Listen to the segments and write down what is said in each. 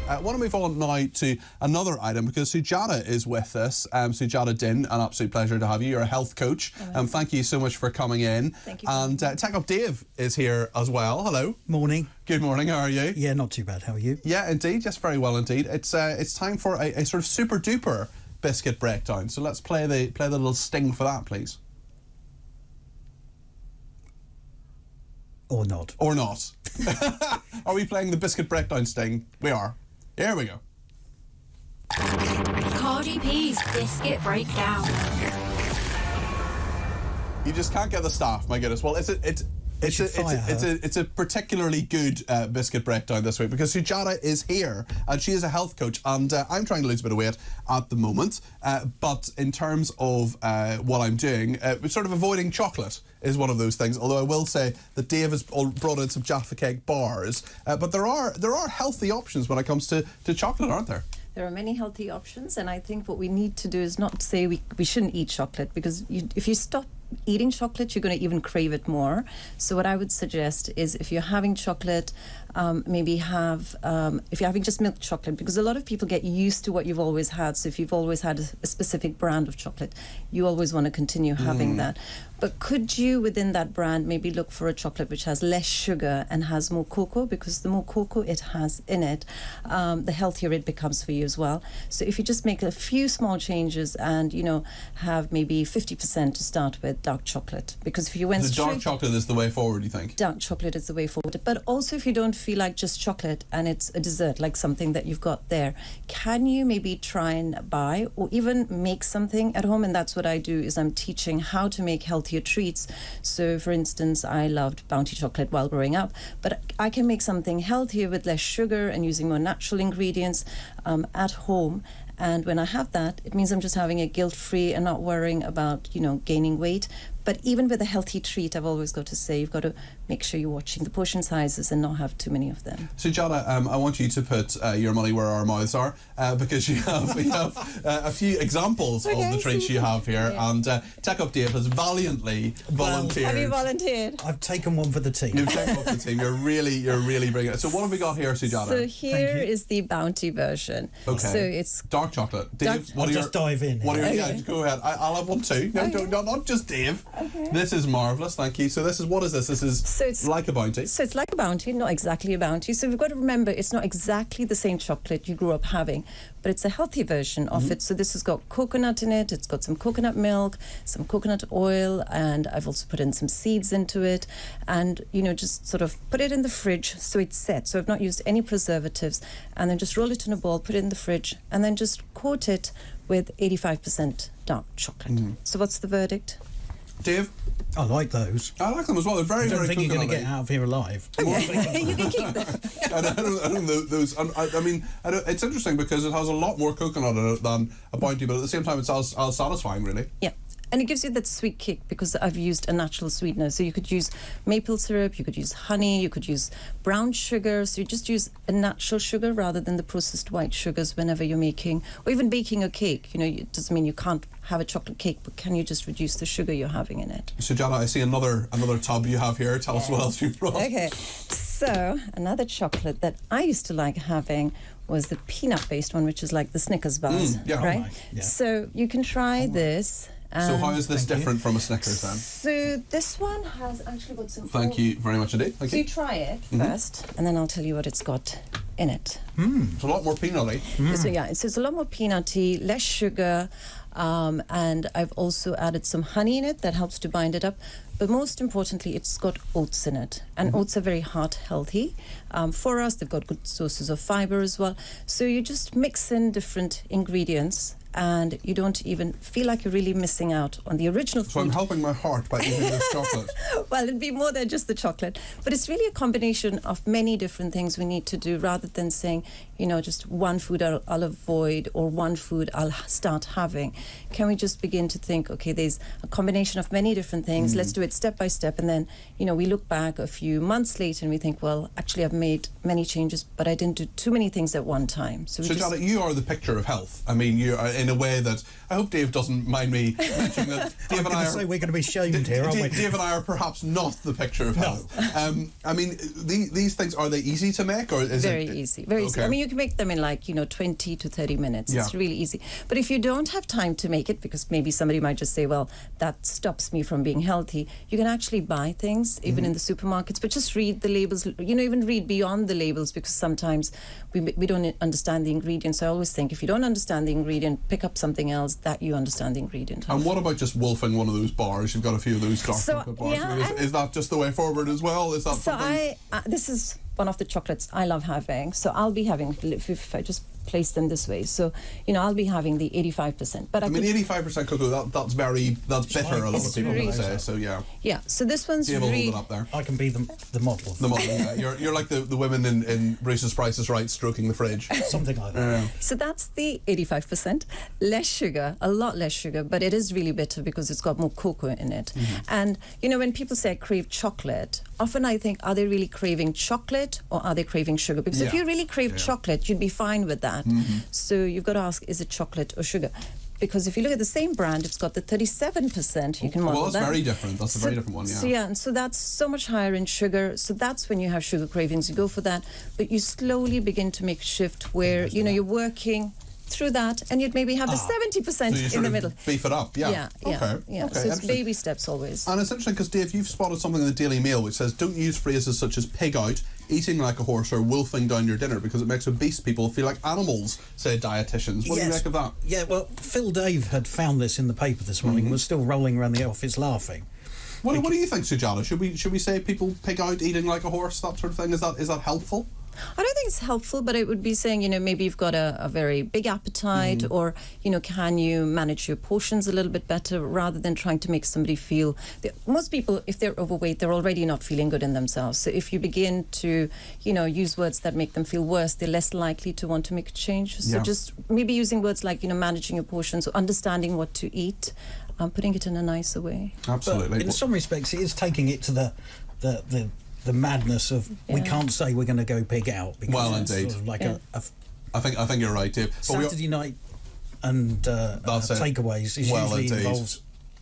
I want to move on now to another item because Sujata is with us. Sujata Din, an absolute pleasure to have you. You're a health coach. Thank you so much for coming in. Thank you. And Tech Up Dave is here as well. Hello. Morning. Good morning. How are you? Yeah, not too bad. How are you? Yeah, indeed. Just very well indeed. It's time for a sort of super duper biscuit breakdown. So let's play the little sting for that, please. Or not. Or not. Are we playing the biscuit breakdown sting? We are. Here we go. Cardi P's biscuit breakdown. You just can't get the staff. My goodness. Well, it's a particularly good biscuit breakdown this week because Sujata is here and she is a health coach, and I'm trying to lose a bit of weight at the moment, but in terms of what I'm doing, sort of avoiding chocolate is one of those things, although I will say that Dave has brought in some Jaffa Cake bars, but there are healthy options when it comes to chocolate, aren't there? There are many healthy options, and I think what we need to do is not say we shouldn't eat chocolate, because if you stop eating chocolate, you're going to even crave it more. So what I would suggest is, if you're having chocolate, maybe have, if you're having just milk chocolate, because a lot of people get used to what you've always had. So if you've always had a specific brand of chocolate, you always want to continue having that. But could you, within that brand, maybe look for a chocolate which has less sugar and has more cocoa? Because the more cocoa it has in it, the healthier it becomes for you as well. So if you just make a few small changes and, you know, have maybe 50% to start with dark chocolate. Because if you went straight... dark chocolate is the way forward, you think? Dark chocolate is the way forward. But also, if you don't feel like just chocolate and it's a dessert, like something that you've got there, can you maybe try and buy or even make something at home? And that's what I do, is I'm teaching how to make healthier treats. So for instance, I loved Bounty chocolate while growing up, but I can make something healthier with less sugar and using more natural ingredients at home. And when I have that, it means I'm just having it guilt-free and not worrying about, you know, gaining weight. But even with a healthy treat, I've always got to say, you've got to make sure you're watching the portion sizes and not have too many of them. Sujata, I want you to put your money where our mouths are, because we have a few examples of the treats you have here, and Tech Up Dave has valiantly volunteered. Have you volunteered? I've taken one for the team. You've taken one for the team. You're really bringing it. So what have we got here, Sujata? So here is the Bounty version. Okay. So it's dark chocolate. Dave, just dive in. Yeah, go ahead. I'll have one too. No, not just Dave. Okay. This is marvellous, thank you. So what is this? This is like a Bounty. So it's like a Bounty, not exactly a Bounty. So we've got to remember, it's not exactly the same chocolate you grew up having, but it's a healthy version of it. So this has got coconut in it, it's got some coconut milk, some coconut oil, and I've also put in some seeds into it, and, you know, just sort of put it in the fridge so it's set. So I've not used any preservatives, and then just roll it in a ball, put it in the fridge, and then just coat it with 85% dark chocolate. So what's the verdict? Dave? I like those. I like them as well. They're very, very I don't think you're going to get out of here alive. You can keep them. I don't know those. I mean, it's interesting because it has a lot more coconut in it than a Bounty, but at the same time, it's as satisfying, really. Yeah. And it gives you that sweet kick because I've used a natural sweetener. So you could use maple syrup, you could use honey, you could use brown sugar. So you just use a natural sugar rather than the processed white sugars whenever you're making, or even baking a cake. You know, it doesn't mean you can't have a chocolate cake, but can you just reduce the sugar you're having in it? Sujata, I see another tub you have here. Tell us what else you brought. Okay. So another chocolate that I used to like having was the peanut-based one, which is like the Snickers bars, right? Yeah. So you can try this. So how is this different from a Snickers then? So this one has actually got some... Thank you very much indeed. Thank you. So you try it first, and then I'll tell you what it's got in it. It's a lot more peanutty. So yeah, it's a lot more peanutty, less sugar, and I've also added some honey in it that helps to bind it up. But most importantly, it's got oats in it, and oats are very heart healthy. For us, they've got good sources of fiber as well. So you just mix in different ingredients, and you don't even feel like you're really missing out on the original food. So I'm helping my heart by eating this chocolate. Well, it'd be more than just the chocolate. But it's really a combination of many different things we need to do, rather than saying, you know, just one food I'll avoid or one food I'll start having. Can we just begin to think, okay, there's a combination of many different things. Let's do it step by step. And then, you know, we look back a few months later and we think, well, actually I've made many changes, but I didn't do too many things at one time. So Sujata, you are the picture of health. I mean, you are in a way that I hope Dave doesn't mind me mentioning that. Dave and I are, we're going to be shamed here, aren't we? Dave and I are perhaps not the picture of health. I mean, these things, are they easy to make, or is very it easy? Very easy. I mean, you can make them in 20 to 30 minutes. Yeah. It's really easy. But if you don't have time to make it, because maybe somebody might just say, well, that stops me from being healthy, you can actually buy things even in the supermarkets, but just read the labels. Even read beyond the labels, because sometimes we don't understand the ingredients. So I always think if you don't understand the ingredient, pick up something else that you understand the ingredient of. And what about just wolfing one of those bars? You've got a few of those dark chocolate bars. Yeah, I mean, is that just the way forward as well? Is that something? This is one of the chocolates I love having. So I'll be having, if I just place them this way, so I'll be having the 85%. But I mean, 85% cocoa. That's bitter. A lot of people would say. So yeah. Yeah. So this one's Dave will really. hold it up there. I can be the model. The model. Yeah. You're like the women in Bruce's Price is Right, stroking the fridge. Something like that. So that's the 85%. Less sugar, a lot less sugar, but it is really bitter because it's got more cocoa in it. And when people say I crave chocolate, often I think, are they really craving chocolate or are they craving sugar? Because if you really crave chocolate, you'd be fine with that. So you've got to ask, is it chocolate or sugar? Because if you look at the same brand, it's got the 37%. You can model that. Well, that's very different. That's a very different one, yeah. And so that's so much higher in sugar. So that's when you have sugar cravings. You go for that. But you slowly begin to make a shift where, you're working through that, and you'd maybe have the 70% in the middle. Beef it up, yeah. Okay. So it's baby steps always. And it's interesting because, Dave, you've spotted something in the Daily Mail which says, don't use phrases such as pig out, eating like a horse, or wolfing down your dinner, because it makes obese people feel like animals, say dietitians. What do you make of that? Yeah, well, Phil Dave had found this in the paper this morning and was still rolling around the office laughing. What do you think, Sujata? Should we say people pig out, eating like a horse, that sort of thing? Is that helpful? I don't think it's helpful, but it would be saying, maybe you've got a very big appetite, or, can you manage your portions a little bit better, rather than trying to make somebody feel... Most people, if they're overweight, they're already not feeling good in themselves. So if you begin to, use words that make them feel worse, they're less likely to want to make a change. So just maybe using words like, managing your portions, or understanding what to eat, putting it in a nicer way. Absolutely. But in some respects, it is taking it to the madness of we can't say we're going to go pig out, because it's indeed. sort of like I think you're right, Dave. Saturday night and takeaways usually involves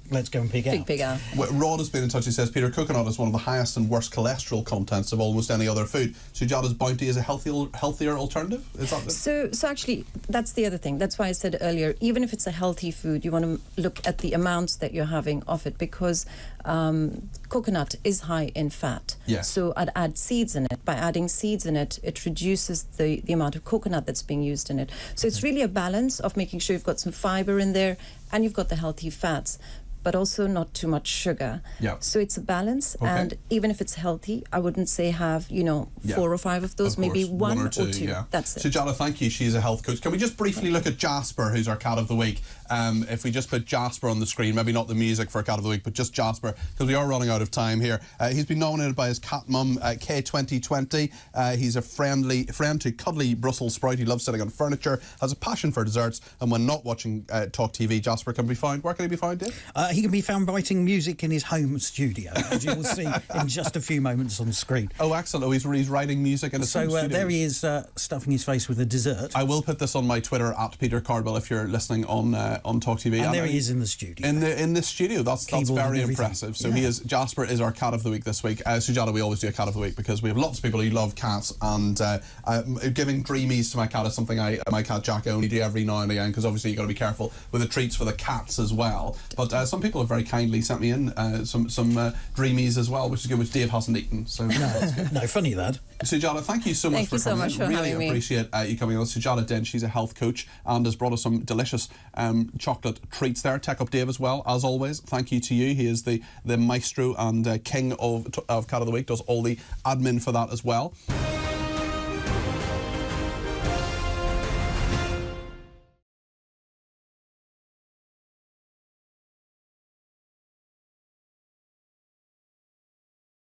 let's go and pig out. Pig out. Well, Rod has been in touch. He says Peter, coconut is one of the highest and worst cholesterol contents of almost any other food. Sujata's Bounty is a healthier alternative? Is that so actually, that's the other thing. That's why I said earlier, even if it's a healthy food, you want to look at the amounts that you're having of it, because coconut is high in fat. Yes. So I'd add seeds in it. By adding seeds in it, it reduces the amount of coconut that's being used in it. So it's really a balance of making sure you've got some fibre in there and you've got the healthy fats, but also not too much sugar. Yeah. So it's a balance, and even if it's healthy, I wouldn't say have, 4 or 5 of those, of maybe course. one or two. Yeah. That's it. Sujata, thank you. She's a health coach. Can we just briefly look at Jasper, who's our Cat of the Week? If we just put Jasper on the screen, maybe not the music for Cat of the Week, but just Jasper, because we are running out of time here. He's been nominated by his cat mum, K2020. He's a friend to cuddly Brussels sprout. He loves sitting on furniture, has a passion for desserts, and when not watching Talk TV, Jasper can be found. Where can he be found, Dave? He can be found writing music in his home studio, as you will see in just a few moments on screen. Oh, excellent. Oh, he's writing music in his home studio. So there he is, stuffing his face with a dessert. I will put this on my Twitter, at Peter Cardwell, if you're listening on Talk TV. And there he is in the studio. In the studio. That's very impressive. So Jasper is our Cat of the Week this week. Sujata, we always do a Cat of the Week because we have lots of people who love cats, and giving dreamies to my cat is something my cat Jack only do every now and again, because obviously you've got to be careful with the treats for the cats as well. But some people have very kindly sent me in some dreamies as well, which is good, which Dave hasn't eaten. So no, funny that. Sujata, thank you so much for coming in. Really appreciate you coming on. Sujata Din, she's a health coach and has brought us some delicious chocolate treats there. Tech Up Dave as well, as always. Thank you to you. He is the maestro and king of Cat of the Week, does all the admin for that as well.